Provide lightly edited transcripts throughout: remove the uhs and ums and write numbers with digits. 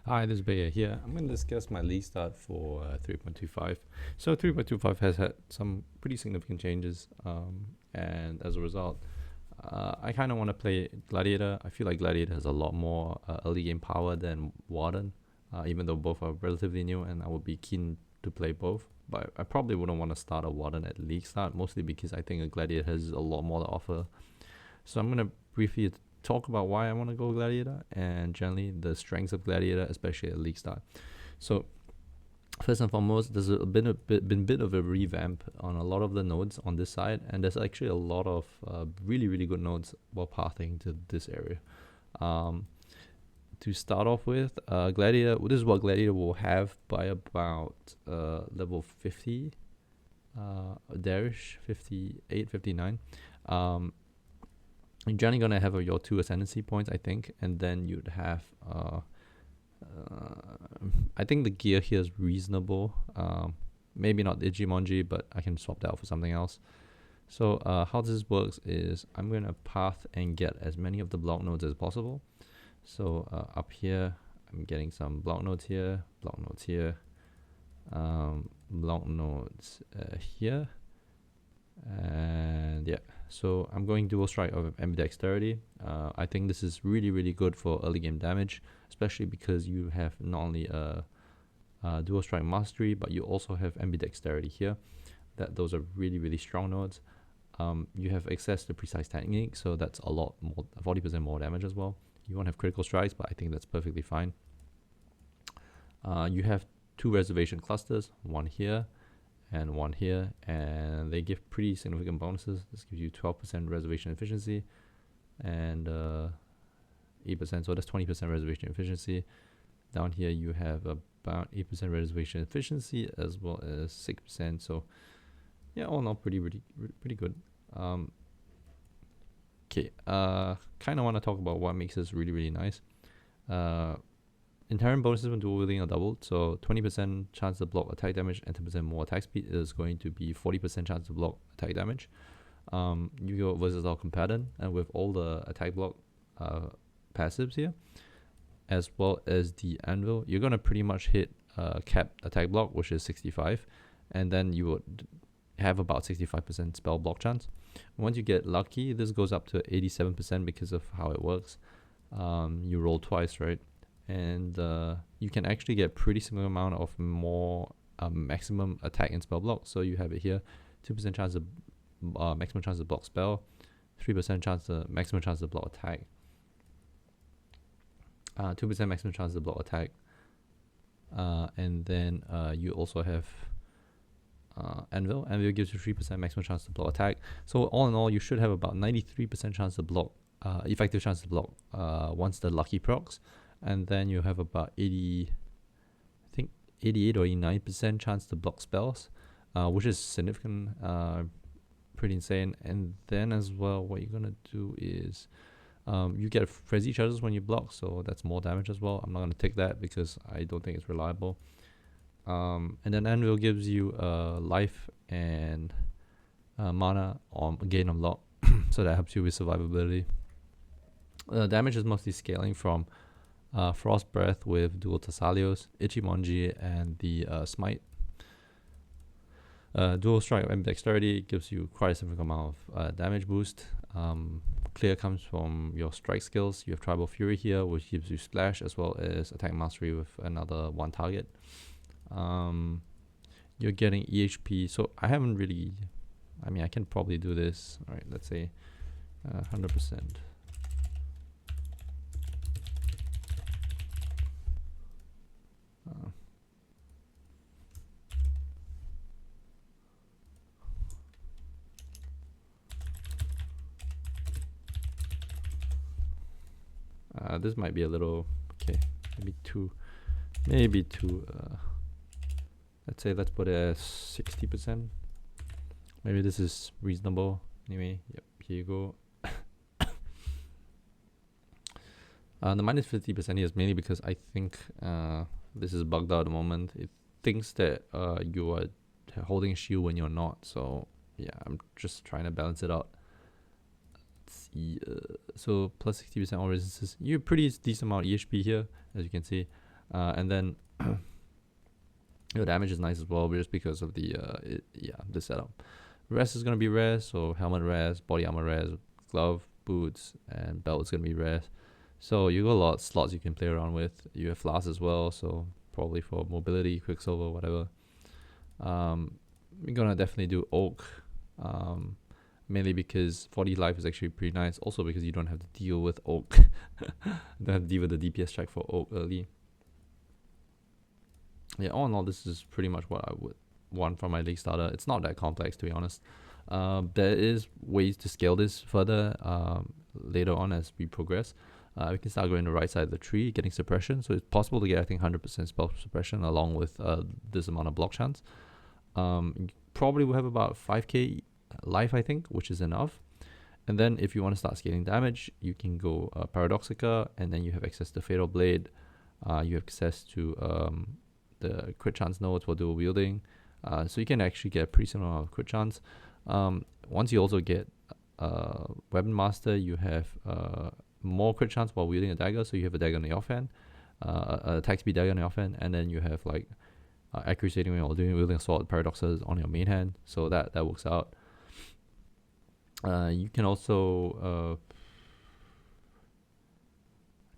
Hi, this is Baya here. I'm going to discuss my league start for 3.25. So 3.25 has had some pretty significant changes, and as a result, I kind of want to play Gladiator. I feel like Gladiator has a lot more early game power than Warden, even though both are relatively new, and I would be keen to play both. But I probably wouldn't want to start a Warden at league start, mostly because I think a Gladiator has a lot more to offer. So I'm going to briefly talk about why I want to go Gladiator and generally the strengths of Gladiator, especially at league start. So first and foremost, there's been a bit of a revamp on a lot of the nodes on this side, and there's actually a lot of really good nodes while pathing to this area. To start off with, Gladiator, this is what Gladiator will have by about level 50, Darish 58, 59. You're generally going to have your 2 ascendancy points, I think, and then you'd have, I think the gear here is reasonable. Maybe not Ichimonji, but I can swap that out for something else. So how this works is I'm going to path and get as many of the block nodes as possible. So up here, I'm getting some block nodes here, block nodes here, block nodes here, and yeah. So I'm going dual strike of ambidexterity. I think this is really good for early game damage, especially because you have not only dual strike mastery, but you also have ambidexterity here. Those are really strong nodes. You have access to precise technique, so that's a lot more, 40% more damage as well. You won't have critical strikes, but I think that's perfectly fine. You have 2 reservation clusters, one here and one here, and they give pretty significant bonuses. This gives you 12% reservation efficiency and 8%, so that's 20% reservation efficiency. Down here you have about 8% reservation efficiency as well as 6%, so yeah, all in all pretty good. Okay, kind of want to talk about what makes this really nice. Inherent bonuses when dual wielding are doubled, so 20% chance to block attack damage and 10% more attack speed is going to be 40% chance to block attack damage. You go versatile companion, and with all the attack block passives here, as well as the anvil, you're going to pretty much hit capped attack block, which is 65, and then you would have about 65% spell block chance. Once you get lucky, this goes up to 87% because of how it works. You roll twice, right? And you can actually get pretty similar amount of more maximum attack and spell block. So you have it here, 2% chance of maximum chance to block spell, 3% chance to maximum chance to block attack, 2% maximum chance to block attack, and then you also have anvil. Anvil gives you 3% maximum chance to block attack. So all in all, you should have about 93% chance to block, effective chance to block once the lucky procs. And then you have about 88 or 89% chance to block spells, which is significant, pretty insane. And then as well, what you're gonna do is you get frenzy charges when you block, so that's more damage as well. I'm not gonna take that because I don't think it's reliable. And then anvil gives you life and mana on gain on lock, so that helps you with survivability. Damage is mostly scaling from Frost Breath with dual Tassalios, Ichimonji, and the Smite. Dual Strike of Ambidexterity gives you quite a significant amount of damage boost. Clear comes from your strike skills. You have Tribal Fury here, which gives you Splash as well as Attack Mastery with another 1 target. You're getting EHP, so I haven't really, I mean, I can probably do this. All right, let's say 100%. This might be a little, okay, maybe too, let's put it as 60%. Maybe this is reasonable. Anyway, yep, here you go. The minus 50% here is mainly because I think this is bugged out at the moment. It thinks that you are holding a shield when you're not. So yeah, I'm just trying to balance it out. Let's see. So plus 60% all resistances. You have pretty decent amount of EHP here, as you can see. And then your damage is nice as well, just because of the the setup. Rest is gonna be rare, so helmet res, body armor res, glove, boots, and belt is gonna be rare. So you got a lot of slots you can play around with. You have flasks as well, so probably for mobility, quicksilver, whatever. We're gonna definitely do oak, mainly because 40 life is actually pretty nice. Also because you don't have to deal with oak, don't have to deal with the DPS check for oak early. Yeah, all in all, this is pretty much what I would want from my league starter. It's not that complex, to be honest. There is ways to scale this further later on as we progress. We can start going to the right side of the tree, getting suppression. So it's possible to get, I think, 100% spell suppression along with this amount of block chance. Probably will have about 5k life, I think, which is enough. And then if you want to start scaling damage, you can go Paradoxica, and then you have access to Fatal Blade. You have access to the crit chance nodes for dual wielding. So you can actually get a pretty similar amount of crit chance. Once you also get Weapon Master, you have more crit chance while wielding a dagger. So you have a dagger in the offhand, attack speed dagger in the offhand, and then you have like accuracy while wielding a sword, paradoxes on your main hand. So that works out. You can also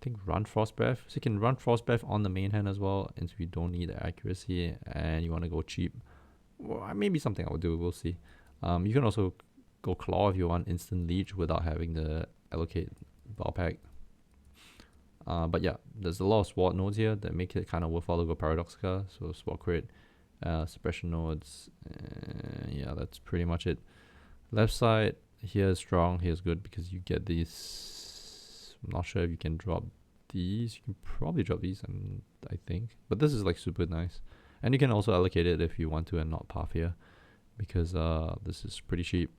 I think run Frost Breath. So you can run Frost Breath on the main hand as well, and so you don't need the accuracy and you want to go cheap. Well, maybe something I would do, we'll see. You can also go Claw if you want instant leech without having to allocate Ball Pack. But yeah, there's a lot of SWOT nodes here that make it kind of worthwhile to go Paradoxica. So SWOT crit, suppression nodes, yeah, that's pretty much it. Left side, here is strong, here is good because you get these. I'm not sure if you can drop these. You can probably drop these, I think. But this is like super nice. And you can also allocate it if you want to and not path here, because this is pretty cheap.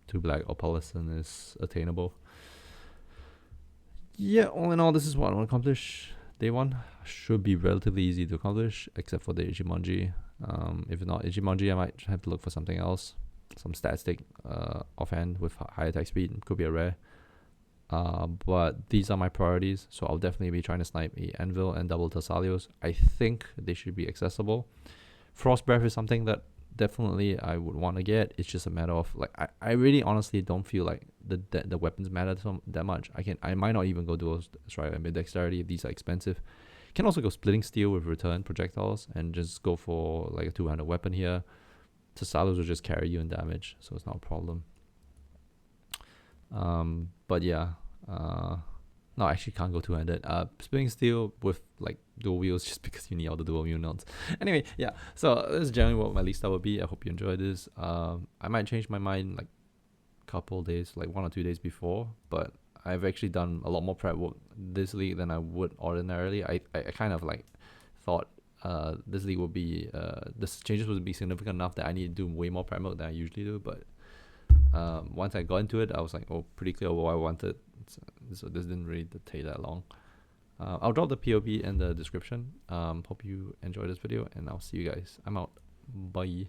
2 black or Paladin is attainable. Yeah, all in all, this is what I want to accomplish. Day 1 should be relatively easy to accomplish, except for the Ichimonji. If not Ichimonji, I might have to look for something else. Some stat stick offhand with high attack speed. Could be a rare. But these are my priorities, so I'll definitely be trying to snipe a Anvil and double Thessalios. I think they should be accessible. Frost Breath is something that definitely I would want to get. It's just a matter of like I really honestly don't feel like the weapons matter that much. I might not even go dual strike and mid dexterity if these are expensive. Can also go splitting steel with return projectiles and just go for like a 200 weapon here. Thessalios will just carry you in damage, so it's not a problem. But yeah, no, I actually can't go two-handed. Splitting steel with like dual wheels just because you need all the dual wheel nodes. Anyway, yeah, so this is generally what my league style would be. I hope you enjoyed this. I might change my mind like a couple days, like 1 or 2 days before, but I've actually done a lot more prep work this league than I would ordinarily. I kind of like thought this league would be this changes would be significant enough that I need to do way more prep work than I usually do, but once I got into it, I was like, pretty clear what I wanted. So this didn't really take that long. I'll drop the POB in the description. Hope you enjoyed this video, and I'll see you guys. I'm out. Bye.